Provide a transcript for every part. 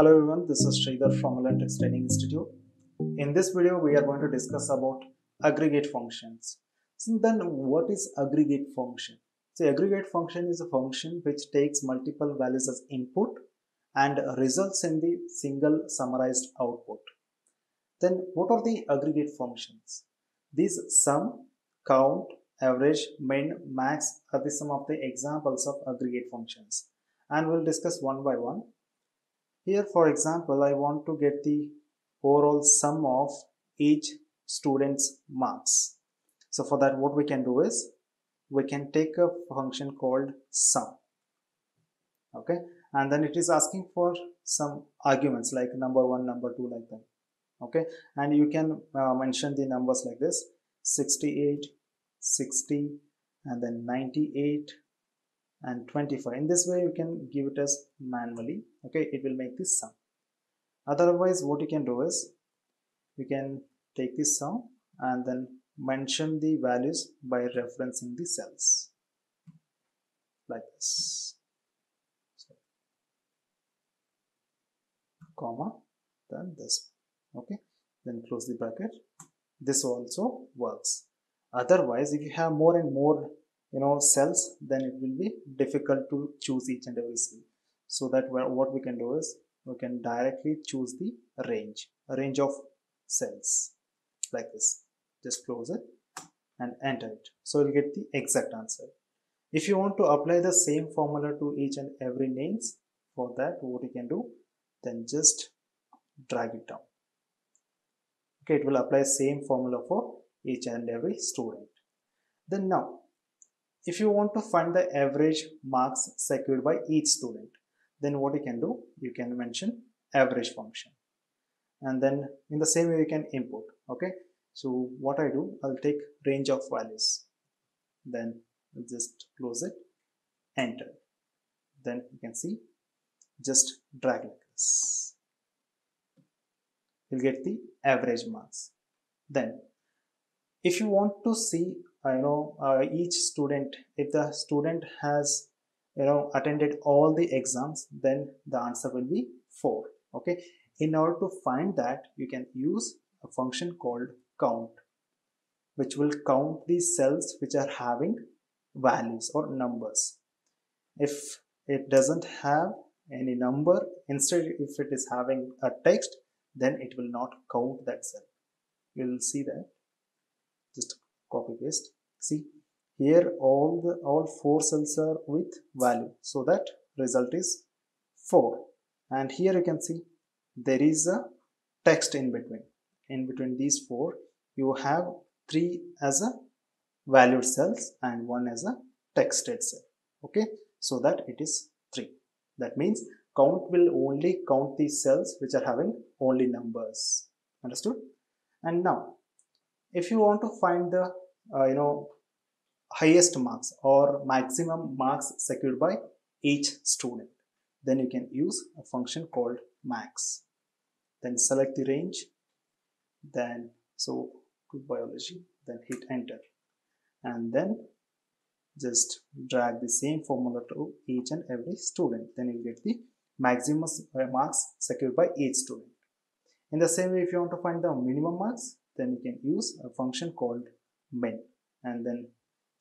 Hello everyone, this is Sridhar from Willntrix Training Institute. In this video, we are going to discuss about aggregate functions. So then what is aggregate function? So aggregate function is a function which takes multiple values as input and results in the single summarized output. Then what are the aggregate functions? These sum, count, average, min, max are some of the examples of aggregate functions, and we'll discuss one by one. Here, for example, I want to get the overall sum of each student's marks. So for that, what we can do is we can take a function called sum. Okay, and then it is asking for some arguments like number 1, number 2, like that. Okay, and you can mention the numbers like this: 68, 60, and then 98 and 25. In this way you can give it as manually. Okay, it will make this sum. Otherwise, what you can do is you can take this sum and then mention the values by referencing the cells like this. So, comma, then this. Okay, then close the bracket. This also works. Otherwise, if you have more and more cells, then it will be difficult to choose each and every cell. So that what we can do is we can directly choose the a range of cells like this. Just close it and enter it. So you'll get the exact answer. If you want to apply the same formula to each and every names, for that what you can do, then just drag it down. Okay, it will apply same formula for each and every student. Then now, if you want to find the average marks secured by each student, then what you can do, you can mention average function. And then in the same way you can input. Okay, so what I do, I'll take range of values. Then I'll just close it, enter. Then you can see, just drag like this. You'll get the average marks. Then if you want to see each student, if the student has attended all the exams, then the answer will be 4. Okay, in order to find that, you can use a function called count, which will count the cells which are having values or numbers. If it doesn't have any number, instead if it is having a text, then it will not count that cell. You will see that. Just copy paste. See here, all 4 cells are with value, so that result is 4. And here you can see there is a text in between. In between these 4, you have 3 as a valued cells and 1 as a texted cell. Okay, so that it is 3. That means count will only count these cells which are having only numbers. Understood? And now, if you want to find the highest marks or maximum marks secured by each student, then you can use a function called max. Then select the range, then to biology, then hit enter, and then just drag the same formula to each and every student. Then you get the maximum marks secured by each student. In the same way, if you want to find the minimum marks, then you can use a function called min, and then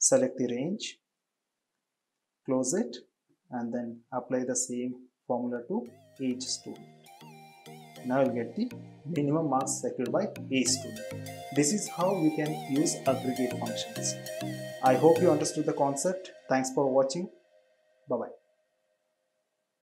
select the range, close it, and then apply the same formula to each student. Now you'll get the minimum marks secured by each student. This is how you can use aggregate functions. I hope you understood the concept. Thanks for watching. Bye-bye.